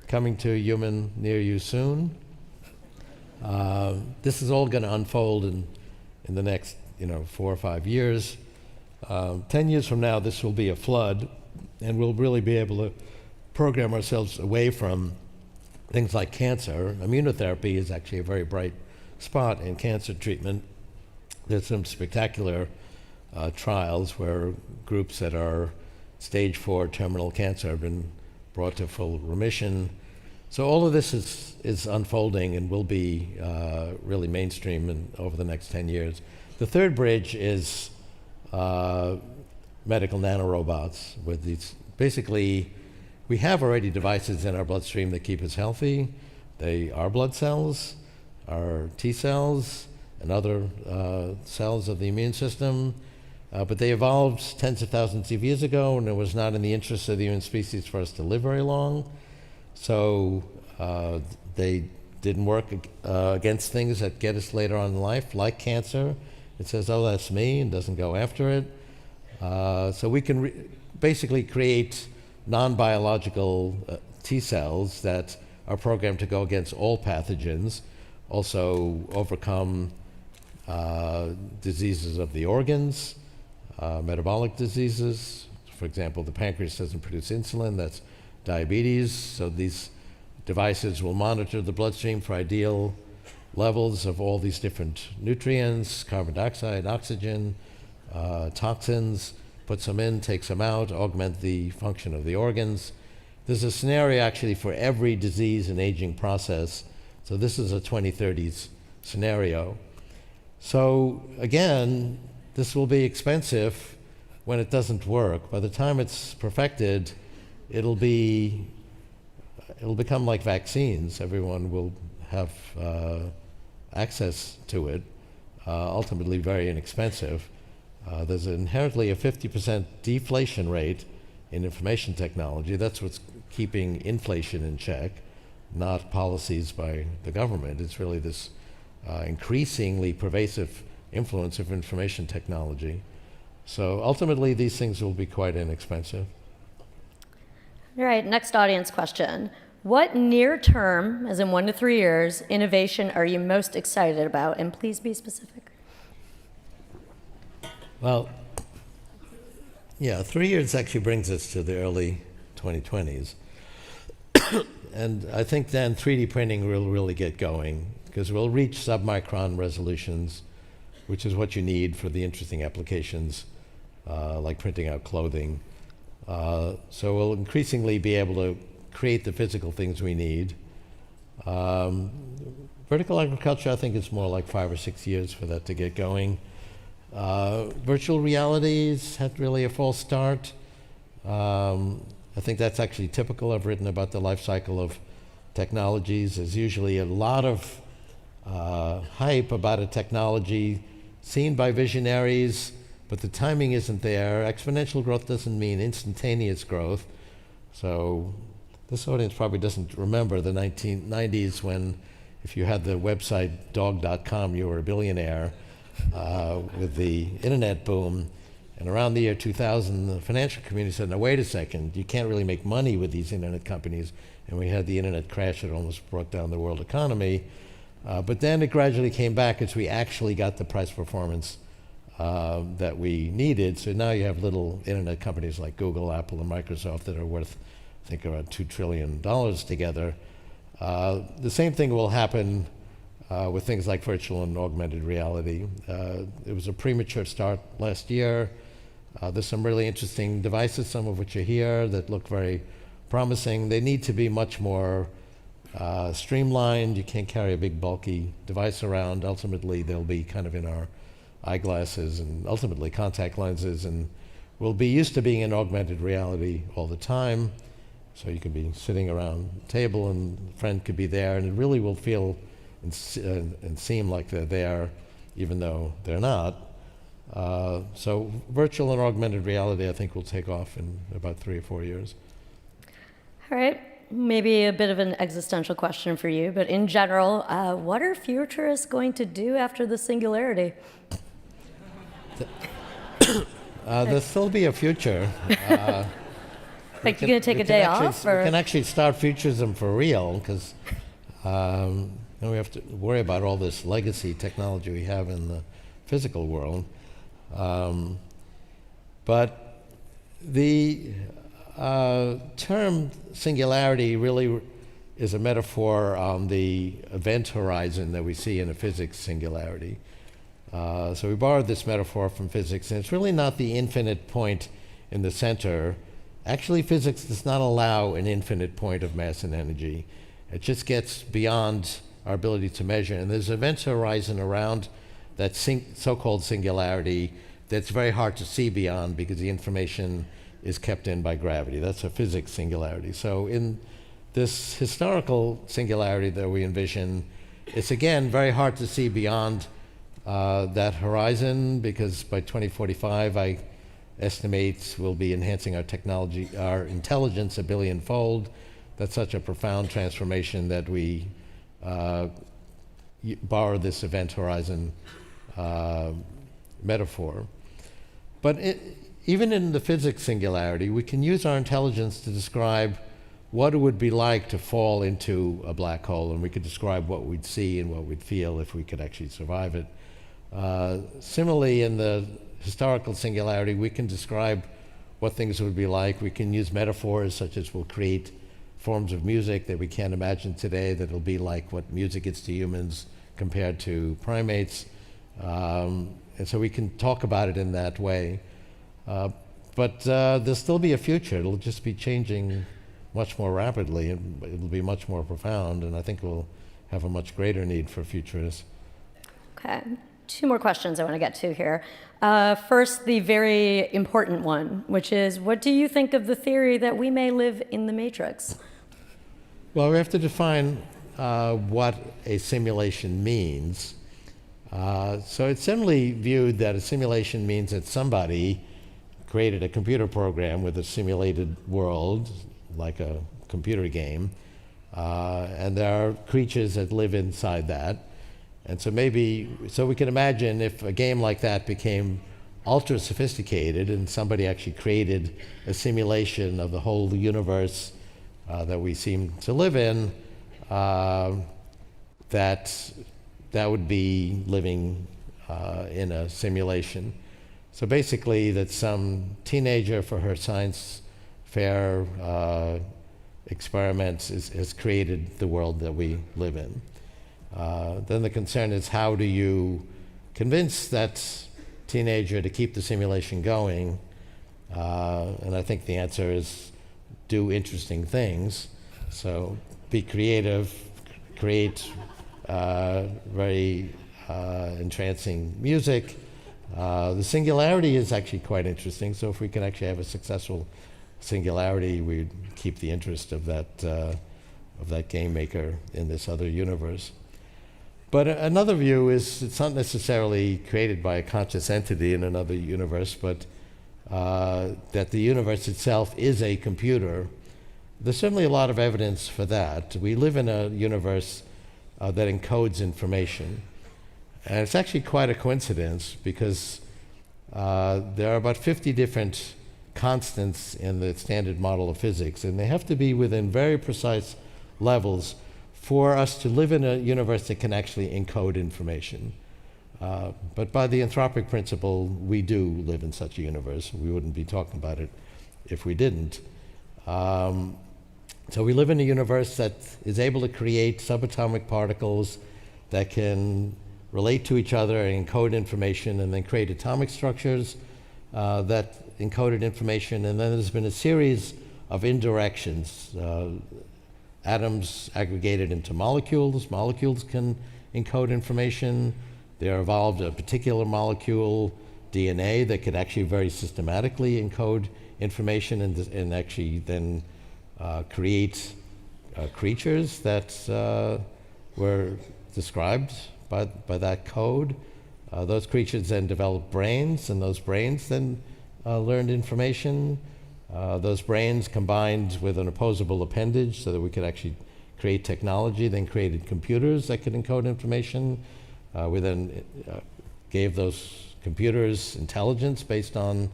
coming to a human near you soon. This is all going to unfold in the next 4 or 5 years. 10 years from now, this will be a flood, and we'll really be able to program ourselves away from things like cancer. Immunotherapy is actually a very bright spot in cancer treatment. There's some spectacular trials where groups that are stage 4 terminal cancer have been brought to full remission. So all of this is unfolding and will be really mainstream over the next 10 years. The third bridge is medical nanorobots. With these, basically, we have already devices in our bloodstream that keep us healthy. They are blood cells, our T cells, and other cells of the immune system. But they evolved tens of thousands of years ago, and it was not in the interest of the human species for us to live very long. So they didn't work against things that get us later on in life, like cancer. It says, oh, that's me, and doesn't go after it. So we can basically create non-biological T cells that are programmed to go against all pathogens, also overcome diseases of the organs, metabolic diseases. For example, the pancreas doesn't produce insulin, that's diabetes. So these devices will monitor the bloodstream for ideal levels of all these different nutrients, carbon dioxide, oxygen, toxins, puts them in, takes them out, augment the function of the organs. There's a scenario actually for every disease and aging process. So this is a 2030s scenario. So again, this will be expensive when it doesn't work. By the time it's perfected, it'll become like vaccines. Everyone will have access to it, ultimately very inexpensive. There's inherently a 50% deflation rate in information technology. That's what's keeping inflation in check, not policies by the government. It's really this increasingly pervasive influence of information technology. So ultimately, these things will be quite inexpensive. All right, next audience question. What near-term, as in 1 to 3 years, innovation are you most excited about? And please be specific. Well, yeah, 3 years actually brings us to the early 2020s. And I think then 3D printing will really get going, because we'll reach submicron resolutions, which is what you need for the interesting applications, like printing out clothing. So we'll increasingly be able to create the physical things we need. Vertical agriculture, I think it's more like 5 or 6 years for that to get going. Virtual realities had really a false start. I think that's actually typical. I've written about the life cycle of technologies. There's usually a lot of hype about a technology seen by visionaries, but the timing isn't there. Exponential growth doesn't mean instantaneous growth. So this audience probably doesn't remember the 1990s when if you had the website dog.com, you were a billionaire with the internet boom. And around the year 2000, the financial community said, now wait a second, you can't really make money with these internet companies. And we had the internet crash that almost brought down the world economy. But then it gradually came back as we actually got the price performance that we needed. So now you have little internet companies like Google, Apple, and Microsoft that are worth, I think, around $2 trillion together. The same thing will happen with things like virtual and augmented reality. It was a premature start last year. There's some really interesting devices, some of which are here, that look very promising. They need to be much more streamlined. You can't carry a big bulky device around. Ultimately, they'll be kind of in our eyeglasses and ultimately contact lenses, and we'll be used to being in augmented reality all the time. So you can be sitting around a table and a friend could be there, and it really will feel and seem like they're there, even though they're not. So virtual and augmented reality, I think, will take off in about 3 or 4 years. All right, maybe a bit of an existential question for you, but in general, what are futurists going to do after the singularity? There'll still be a future. Like, you're going to take a day off? We Or? can actually start futurism for real, because we have to worry about all this legacy technology we have in the physical world. But the term singularity really is a metaphor on the event horizon that we see in a physics singularity. So we borrowed this metaphor from physics, and it's really not the infinite point in the center. Actually, physics does not allow an infinite point of mass and energy. It just gets beyond our ability to measure. And there's an event horizon around that so-called singularity that's very hard to see beyond because the information is kept in by gravity. That's a physics singularity. So in this historical singularity that we envision, it's again very hard to see beyond that horizon, because by 2045, I estimate we'll be enhancing our technology, our intelligence a billion-fold. That's such a profound transformation that we borrow this event horizon metaphor. But even in the physics singularity, we can use our intelligence to describe what it would be like to fall into a black hole, and we could describe what we'd see and what we'd feel if we could actually survive it. Similarly, in the historical singularity, we can describe what things would be like. We can use metaphors such as we'll create forms of music that we can't imagine today that'll be like what music is to humans compared to primates. And so we can talk about it in that way. But there'll still be a future. It'll just be changing much more rapidly, and it'll be much more profound, and I think we'll have a much greater need for futurists. Okay, 2 more questions I want to get to here. First, the very important one, which is, what do you think of the theory that we may live in the Matrix? Well, we have to define what a simulation means. So it's generally viewed that a simulation means that somebody created a computer program with a simulated world, like a computer game, and there are creatures that live inside that. And so we can imagine if a game like that became ultra sophisticated and somebody actually created a simulation of the whole universe that we seem to live in, that would be living in a simulation. So basically that some teenager for her science fair experiments has created the world that we live in. Then the concern is, how do you convince that teenager to keep the simulation going? And I think the answer is do interesting things. So be creative, create very entrancing music. The singularity is actually quite interesting. So if we can actually have a successful singularity, we'd keep the interest of that game maker in this other universe. But another view is it's not necessarily created by a conscious entity in another universe, but that the universe itself is a computer. There's certainly a lot of evidence for that. We live in a universe that encodes information. And it's actually quite a coincidence, because there are about 50 different constants in the standard model of physics, and they have to be within very precise levels for us to live in a universe that can actually encode information. But by the anthropic principle, we do live in such a universe. We wouldn't be talking about it if we didn't. So we live in a universe that is able to create subatomic particles that can relate to each other and encode information, and then create atomic structures that encoded information. And then there's been a series of indirections. Atoms aggregated into molecules. Molecules can encode information. There evolved a particular molecule, DNA, that could actually very systematically encode information and actually then create creatures that were described by that code. Those creatures then developed brains, and those brains then learned information. Those brains combined with an opposable appendage so that we could actually create technology, then created computers that could encode information. We then gave those computers intelligence based on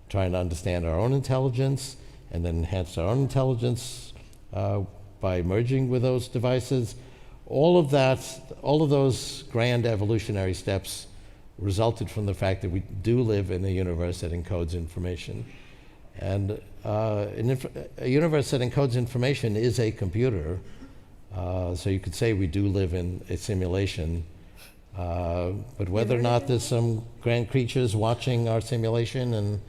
trying to understand our own intelligence, and then enhanced our own intelligence by merging with those devices. All of those grand evolutionary steps resulted from the fact that we do live in a universe that encodes information. And a universe that encodes information is a computer. So you could say we do live in a simulation. But whether or not there's some grand creatures watching our simulation and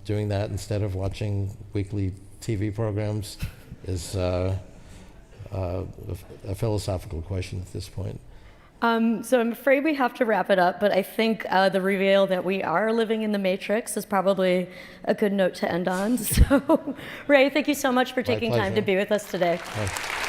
doing that instead of watching weekly TV programs is a philosophical question at this point. So I'm afraid we have to wrap it up, but I think the reveal that we are living in the Matrix is probably a good note to end on. So, Ray, thank you so much for taking time to be with us today. Thanks.